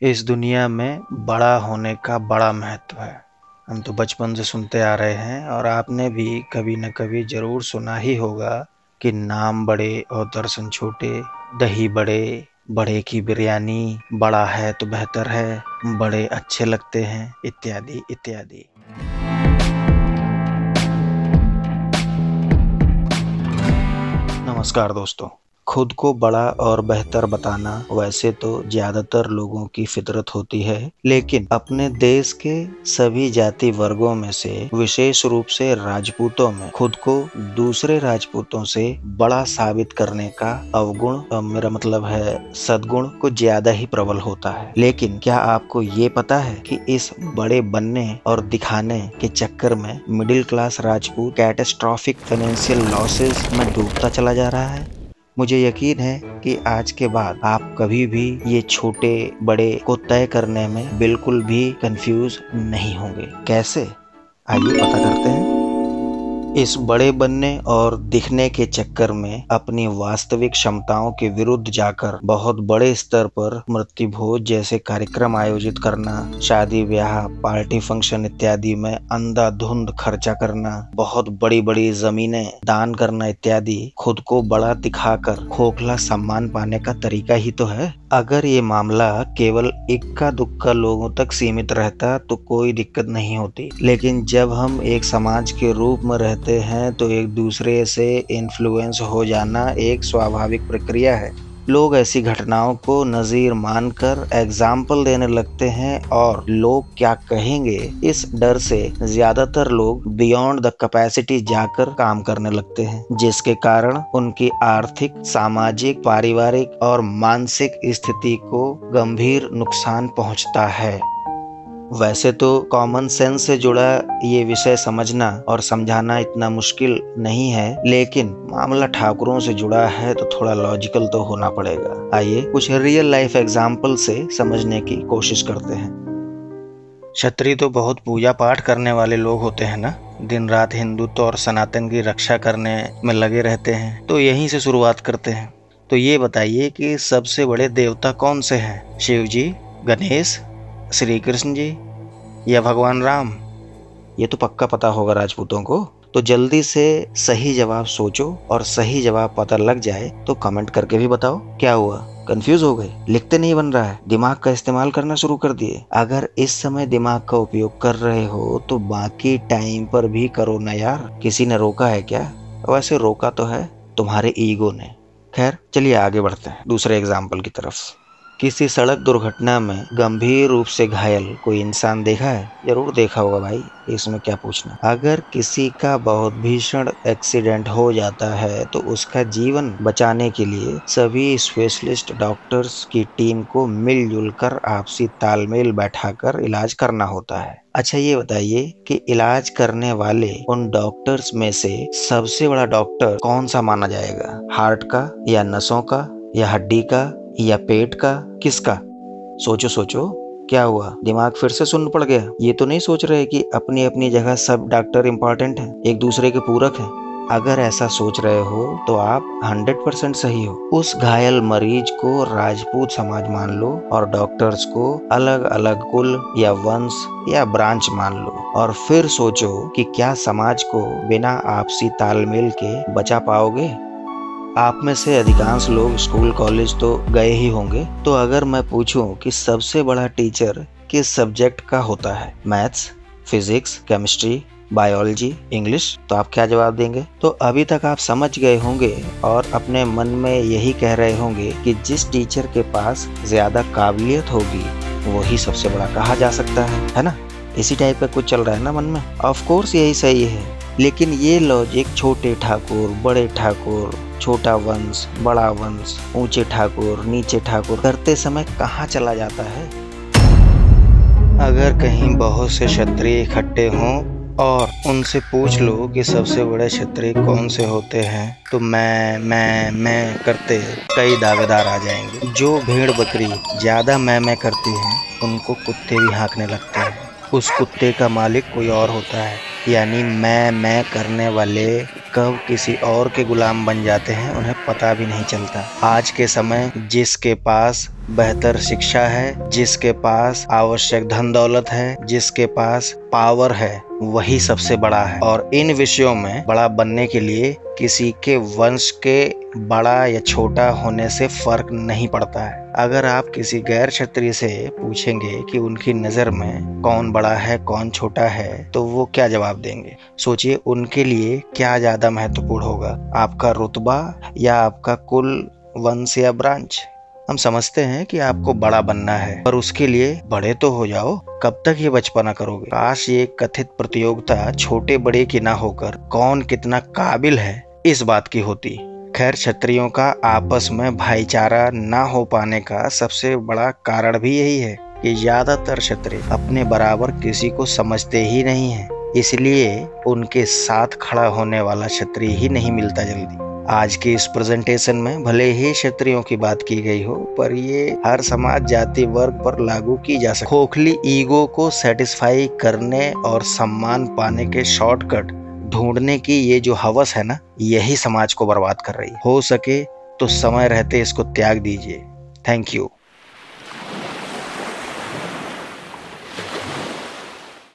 इस दुनिया में बड़ा होने का बड़ा महत्व है। हम तो बचपन से सुनते आ रहे हैं और आपने भी कभी न कभी जरूर सुना ही होगा कि नाम बड़े और दर्शन छोटे, दही बड़े, बड़े की बिरयानी, बड़ा है तो बेहतर है, बड़े अच्छे लगते हैं, इत्यादि इत्यादि। नमस्कार दोस्तों। खुद को बड़ा और बेहतर बताना वैसे तो ज्यादातर लोगों की फितरत होती है, लेकिन अपने देश के सभी जाति वर्गों में से विशेष रूप से राजपूतों में खुद को दूसरे राजपूतों से बड़ा साबित करने का अवगुण, मेरा मतलब है सद्गुण, कुछ ज्यादा ही प्रबल होता है। लेकिन क्या आपको ये पता है कि इस बड़े बनने और दिखाने के चक्कर में middle class Rajput catastrophic financial losses में डूबता चला जा रहा है? मुझे यकीन है कि आज के बाद आप कभी भी ये छोटे बड़े को तय करने में बिल्कुल भी कंफ्यूज नहीं होंगे। कैसे? आइए पता करते हैं। इस बड़े बनने और दिखने के चक्कर में अपनी वास्तविक क्षमताओं के विरुद्ध जाकर बहुत बड़े स्तर पर मृत्यु भोज जैसे कार्यक्रम आयोजित करना, शादी ब्याह, पार्टी फंक्शन इत्यादि में अंधाधुंध खर्चा करना, बहुत बड़ी बड़ी जमीनें दान करना इत्यादि खुद को बड़ा दिखाकर खोखला सम्मान पाने का तरीका ही तो है। अगर ये मामला केवल इक्का दुक्का लोगों तक सीमित रहता तो कोई दिक्कत नहीं होती, लेकिन जब हम एक समाज के रूप में रहते हैं तो एक दूसरे से इन्फ्लुएंस हो जाना एक स्वाभाविक प्रक्रिया है। लोग ऐसी घटनाओं को नज़ीर मानकर एग्जाम्पल देने लगते हैं और लोग क्या कहेंगे इस डर से ज्यादातर लोग बियॉन्ड द कैपेसिटी जाकर काम करने लगते हैं, जिसके कारण उनकी आर्थिक, सामाजिक, पारिवारिक और मानसिक स्थिति को गंभीर नुकसान पहुंचता है। वैसे तो कॉमन सेंस से जुड़ा ये विषय समझना और समझाना इतना मुश्किल नहीं है, लेकिन मामला ठाकुरों से जुड़ा है तो थोड़ा लॉजिकल तो होना पड़ेगा। आइए कुछ रियल लाइफ एग्जाम्पल से समझने की कोशिश करते हैं। क्षत्रिय तो बहुत पूजा पाठ करने वाले लोग होते हैं ना, दिन रात हिंदुत्व और सनातन की रक्षा करने में लगे रहते हैं। तो यहीं से शुरुआत करते हैं। तो ये बताइए कि सबसे बड़े देवता कौन से हैं? शिव जी, गणेश, श्री कृष्ण जी या भगवान राम? ये तो पक्का पता होगा राजपूतों को। तो जल्दी से सही जवाब सोचो और सही जवाब पता लग जाए तो कमेंट करके भी बताओ। क्या हुआ, कंफ्यूज हो गए? लिखते नहीं बन रहा है? दिमाग का इस्तेमाल करना शुरू कर दिए? अगर इस समय दिमाग का उपयोग कर रहे हो तो बाकी टाइम पर भी करो ना यार। किसी ने रोका है क्या? वैसे रोका तो है तुम्हारे ईगो ने। खैर चलिए आगे बढ़ते हैं दूसरे एग्जाम्पल की तरफ। किसी सड़क दुर्घटना में गंभीर रूप से घायल कोई इंसान देखा है? जरूर देखा होगा भाई, इसमें क्या पूछना। अगर किसी का बहुत भीषण एक्सीडेंट हो जाता है तो उसका जीवन बचाने के लिए सभी स्पेशलिस्ट डॉक्टर्स की टीम को मिलजुल कर आपसी तालमेल बैठाकर इलाज करना होता है। अच्छा ये बताइए कि इलाज करने वाले उन डॉक्टर्स में से सबसे बड़ा डॉक्टर कौन सा माना जाएगा? हार्ट का या नसों का या हड्डी का या पेट का? किसका? सोचो सोचो। क्या हुआ, दिमाग फिर से सुन्न पड़ गया? ये तो नहीं सोच रहे कि अपनी अपनी जगह सब डॉक्टर इम्पोर्टेंट हैं, एक दूसरे के पूरक हैं? अगर ऐसा सोच रहे हो तो आप 100% सही हो। उस घायल मरीज को राजपूत समाज मान लो और डॉक्टर्स को अलग अलग कुल या वंश या ब्रांच मान लो, और फिर सोचो कि क्या समाज को बिना आपसी तालमेल के बचा पाओगे? आप में से अधिकांश लोग स्कूल कॉलेज तो गए ही होंगे। तो अगर मैं पूछूं कि सबसे बड़ा टीचर किस सब्जेक्ट का होता है? Maths, physics, chemistry, biology, English? तो आप क्या जवाब देंगे? तो अभी तक आप समझ गए होंगे और अपने मन में यही कह रहे होंगे कि जिस टीचर के पास ज्यादा काबिलियत होगी वही सबसे बड़ा कहा जा सकता है ना? इसी टाइप का कुछ चल रहा है ना मन में। ऑफ कोर्स यही सही है, लेकिन ये लॉजिक छोटे ठाकुर, बड़े ठाकुर, छोटा वंश, बड़ा वंश, ऊंचे ठाकुर, नीचे ठाकुर करते समय कहाँ चला जाता है? अगर कहीं बहुत से क्षत्रिय इकट्ठे हों और उनसे पूछ लो कि सबसे बड़े क्षत्रिय कौन से होते हैं तो मैं करते कई दावेदार आ जाएंगे। जो भेड़ बकरी ज्यादा मैं करती हैं उनको कुत्ते भी हाँकने लगते हैं। उस कुत्ते का मालिक कोई और होता है, यानी मैं करने वाले कब किसी और के गुलाम बन जाते हैं उन्हें पता भी नहीं चलता। आज के समय जिसके पास बेहतर शिक्षा है, जिसके पास आवश्यक धन दौलत है, जिसके पास पावर है, वही सबसे बड़ा है। और इन विषयों में बड़ा बनने के लिए किसी के वंश के बड़ा या छोटा होने से फर्क नहीं पड़ता है। अगर आप किसी गैर क्षत्रिय से पूछेंगे कि उनकी नज़र में कौन बड़ा है कौन छोटा है, तो वो क्या जवाब देंगे? सोचिए, उनके लिए क्या ज़्यादा महत्वपूर्ण होगा, आपका रुतबा या आपका कुल, वंश या ब्रांच? हम समझते हैं कि आपको बड़ा बनना है, पर उसके लिए बड़े तो हो जाओ। कब तक ये बचपना करोगे? काश ये कथित प्रतियोगिता छोटे बड़े की ना होकर कौन कितना काबिल है इस बात की होती। खैर, क्षत्रियों का आपस में भाईचारा ना हो पाने का सबसे बड़ा कारण भी यही है कि ज्यादातर क्षत्रिय अपने बराबर किसी को समझते ही नहीं है, इसलिए उनके साथ खड़ा होने वाला क्षत्रिय ही नहीं मिलता जल्दी। आज की इस प्रेजेंटेशन में भले ही क्षत्रियों की बात की गई हो, पर ये हर समाज, जाति, वर्ग पर लागू की जा सकती। खोखली ईगो को सेटिस्फाई करने और सम्मान पाने के शॉर्टकट ढूंढने की ये जो हवस है ना, यही समाज को बर्बाद कर रही है। हो सके तो समय रहते इसको त्याग दीजिए। Thank you.